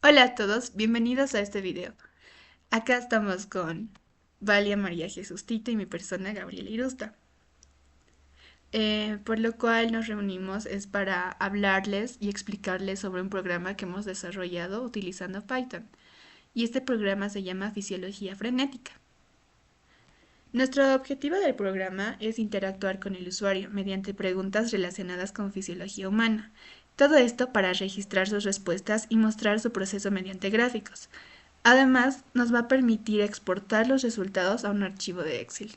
Hola a todos, bienvenidos a este video. Acá estamos con Valia María Jesús Tito y mi persona Gabriela Irusta. Por lo cual nos reunimos es para hablarles y explicarles sobre un programa que hemos desarrollado utilizando Python. Y este programa se llama Fisiología Frenética. Nuestro objetivo del programa es interactuar con el usuario mediante preguntas relacionadas con fisiología humana. Todo esto para registrar sus respuestas y mostrar su proceso mediante gráficos. Además, nos va a permitir exportar los resultados a un archivo de Excel.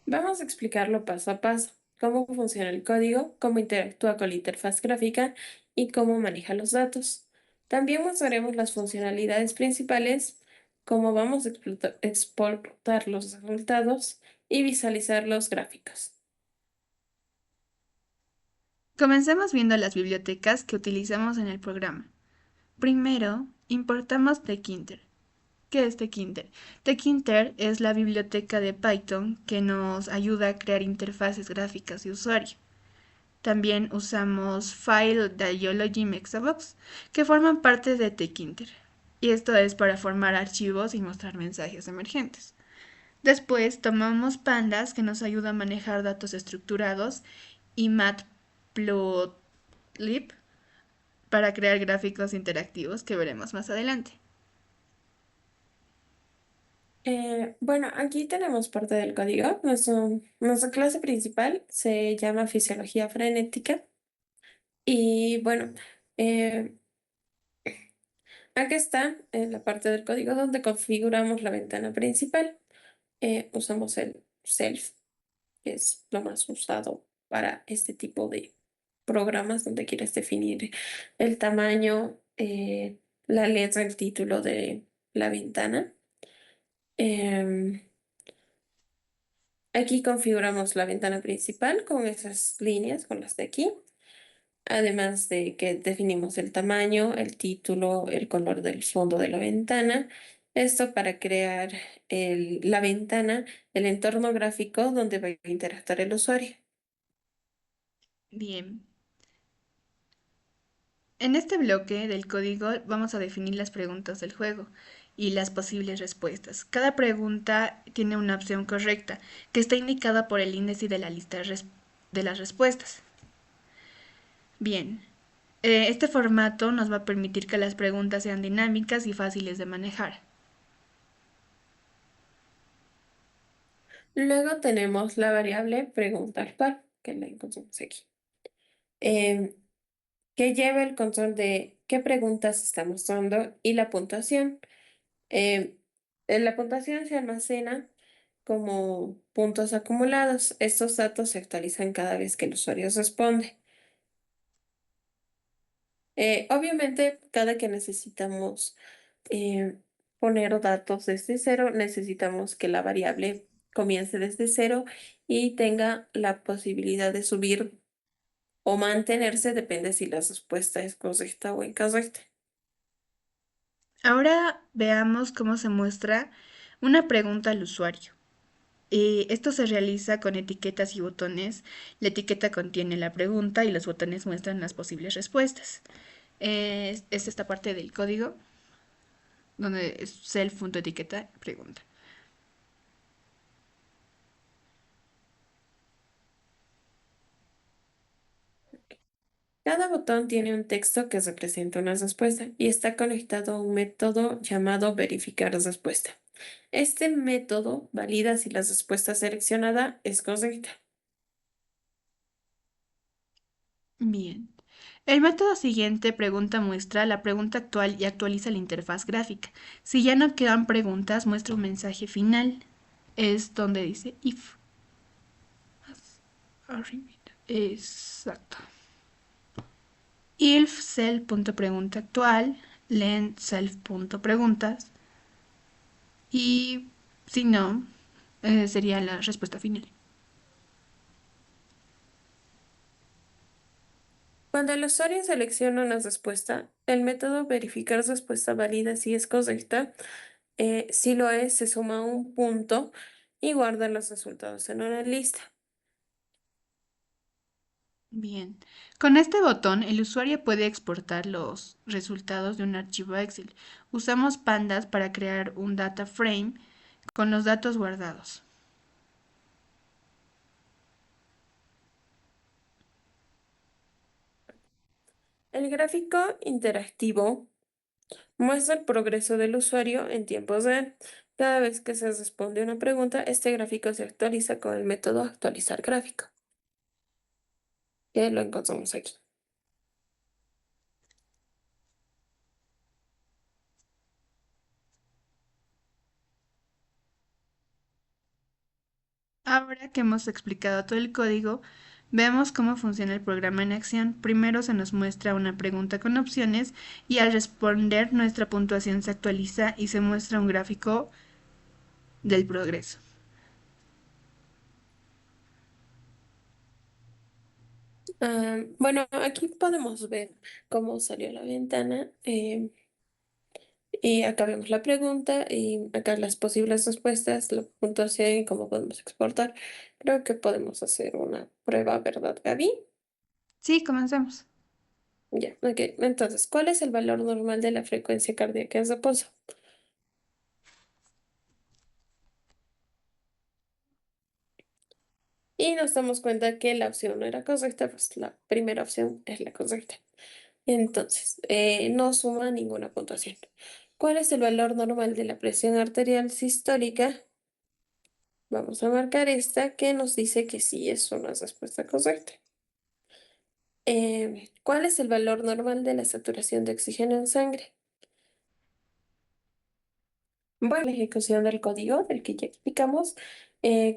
Vamos a explicarlo paso a paso, cómo funciona el código, cómo interactúa con la interfaz gráfica y cómo maneja los datos. También mostraremos las funcionalidades principales, cómo vamos a exportar los resultados y visualizar los gráficos. Comencemos viendo las bibliotecas que utilizamos en el programa. Primero, importamos Tkinter. ¿Qué es Tkinter? Tkinter es la biblioteca de Python que nos ayuda a crear interfaces gráficas de usuario. También usamos File Dialogy Mexabox, que forman parte de Tkinter. Y esto es para formar archivos y mostrar mensajes emergentes. Después tomamos Pandas, que nos ayuda a manejar datos estructurados, y Matplotlib para crear gráficos interactivos que veremos más adelante. Bueno, aquí tenemos parte del código. Nuestra clase principal se llama Fisiología Frenética y bueno, eh, acá está la parte del código donde configuramos la ventana principal. Usamos el self, que es lo más usado para este tipo de programas donde quieres definir el tamaño, la letra, el título de la ventana. Em, Aquí configuramos la ventana principal con esas líneas, con las de aquí. Además de que definimos el tamaño, el título, el color del fondo de la ventana. Esto para crear la ventana, el entorno gráfico donde va a interactuar el usuario. Bien. En este bloque del código vamos a definir las preguntas del juego y las posibles respuestas. Cada pregunta tiene una opción correcta, que está indicada por el índice de la lista de las respuestas. Bien, este formato nos va a permitir que las preguntas sean dinámicas y fáciles de manejar. Luego tenemos la variable pregunta actual, que la encontramos aquí, em, que lleva el control de qué preguntas está mostrando y la puntuación. Em, la puntuación se almacena como puntos acumulados. Estos datos se actualizan cada vez que el usuario responde. Obviamente, cada que necesitamos eh, poner datos desde cero, necesitamos que la variable comience desde cero y tenga la posibilidad de subir o mantenerse, depende si la respuesta es correcta o incorrecta. Ahora veamos cómo se muestra una pregunta al usuario. Esto se realiza con etiquetas y botones. La etiqueta contiene la pregunta y los botones muestran las posibles respuestas. Es esta parte del código donde es self.etiqueta pregunta. Cada botón tiene un texto que representa una respuesta y está conectado a un método llamado verificar respuesta. Este método valida si la respuesta seleccionada es correcta. Bien. El método siguiente pregunta muestra la pregunta actual y actualiza la interfaz gráfica. Si ya no quedan preguntas, muestra un mensaje final. Es donde dice if. Exacto. If self.pregunta actual, len self.preguntas y si no, sería la respuesta final. Cuando el usuario selecciona una respuesta, el método verificar respuesta valida si es correcta. Si lo es, se suma un punto y guarda los resultados en una lista. Bien. Con este botón, el usuario puede exportar los resultados de un archivo Excel. Usamos Pandas para crear un data frame con los datos guardados. El gráfico interactivo muestra el progreso del usuario en tiempo real. Cada vez que se responde una pregunta, este gráfico se actualiza con el método actualizar gráfico, que lo encontramos aquí. Ahora que hemos explicado todo el código, vemos cómo funciona el programa en acción. Primero se nos muestra una pregunta con opciones y al responder nuestra puntuación se actualiza y se muestra un gráfico del progreso. Bueno, aquí podemos ver cómo salió la ventana. Y acá vemos la pregunta y acá las posibles respuestas, la puntuación y cómo podemos exportar. Creo que podemos hacer una prueba, ¿verdad, Gaby? Sí, comencemos. Ya, ok. Entonces, ¿cuál es el valor normal de la frecuencia cardíaca en reposo? Y nos damos cuenta que la opción no era correcta, pues la primera opción es la correcta. Entonces, no suma ninguna puntuación. ¿Cuál es el valor normal de la presión arterial sistólica? Vamos a marcar esta que nos dice que sí es una respuesta correcta. ¿Cuál es el valor normal de la saturación de oxígeno en sangre? Bueno, la ejecución del código del que ya explicamos,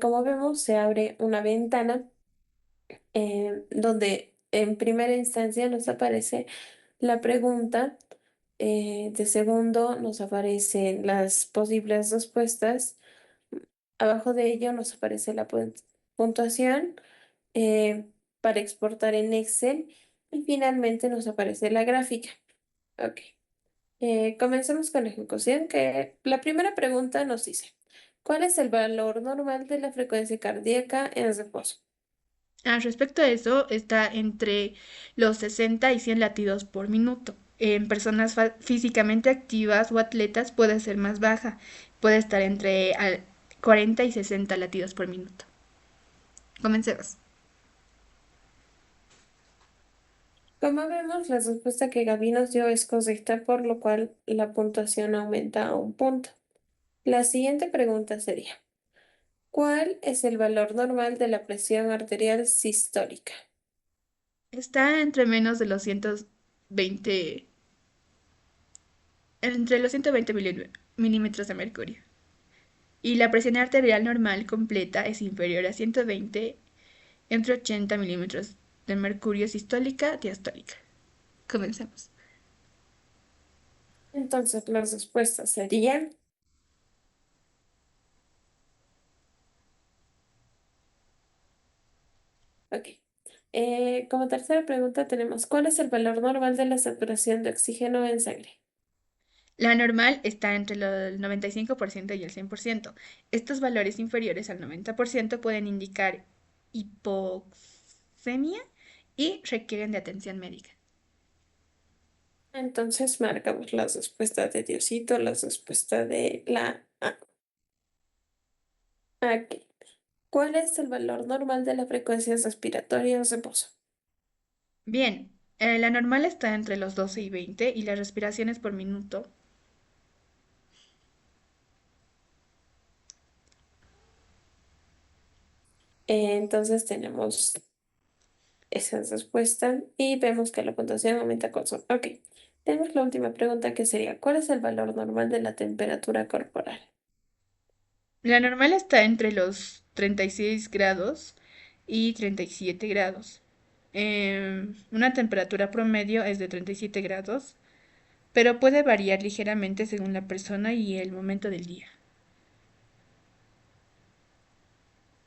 como vemos, se abre una ventana donde en primera instancia nos aparece la pregunta, de segundo nos aparecen las posibles respuestas, abajo de ello nos aparece la puntuación eh, para exportar en Excel y finalmente nos aparece la gráfica. Ok. Comencemos con la ejecución, que la primera pregunta nos dice, ¿cuál es el valor normal de la frecuencia cardíaca en reposo? Al respecto de eso, está entre los 60 y 100 latidos por minuto. En personas físicamente activas o atletas puede ser más baja, puede estar entre 40 y 60 latidos por minuto. Comencemos. Como vemos, la respuesta que Gaby nos dio es correcta, por lo cual la puntuación aumenta a un punto. La siguiente pregunta sería, ¿cuál es el valor normal de la presión arterial sistólica? Está entre menos de los 120, entre los 120 milímetros de mercurio. Y la presión arterial normal completa es inferior a 120 entre 80 milímetros de mercurio sistólica diastólica. Comencemos. Entonces, las respuestas serían, ok. Como tercera pregunta tenemos, ¿cuál es el valor normal de la saturación de oxígeno en sangre? La normal está entre el 95% y el 100%. Estos valores inferiores al 90% pueden indicar hipoxemia y requieren de atención médica. Entonces, marcamos las respuestas de Diosito, las respuestas de la A. Aquí. ¿Cuál es el valor normal de la frecuencia respiratoria en reposo? Bien, la normal está entre los 12 y 20 y las respiraciones por minuto. Entonces tenemos esa respuesta y vemos que la puntuación aumenta con sol. Ok, tenemos la última pregunta que sería, ¿cuál es el valor normal de la temperatura corporal? La normal está entre los 36 grados y 37 grados. Una temperatura promedio es de 37 grados, pero puede variar ligeramente según la persona y el momento del día.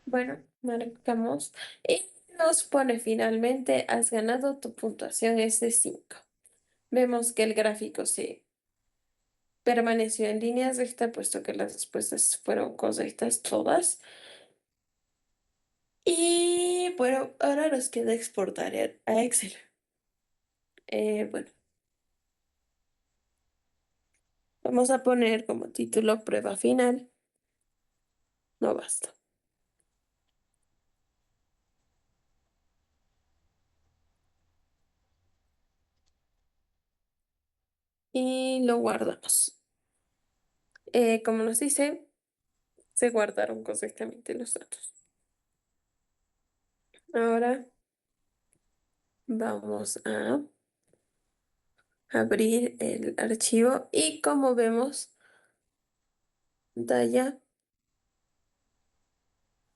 Bueno, marcamos y nos pone finalmente, has ganado, tu puntuación es de 5. Vemos que el gráfico se permaneció en línea recta, puesto que las respuestas fueron correctas todas. Y bueno, ahora nos queda exportar a Excel. Bueno, vamos a poner como título prueba final. No basta. Y lo guardamos. Como nos dice, se guardaron correctamente los datos. Ahora vamos a abrir el archivo y como vemos, da ya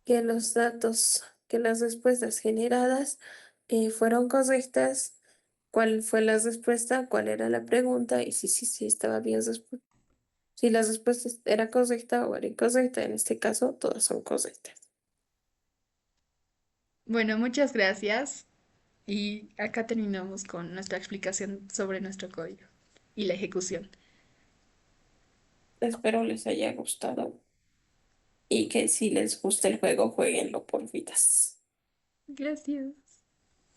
que los datos, que las respuestas generadas fueron correctas, cuál fue la respuesta, cuál era la pregunta y si estaba bien respuesta. Si la respuesta era correcta o era incorrecta, en este caso todas son correctas. Bueno, muchas gracias. Y acá terminamos con nuestra explicación sobre nuestro código y la ejecución. Espero les haya gustado y que si les gusta el juego, jueguenlo por vidas. Gracias.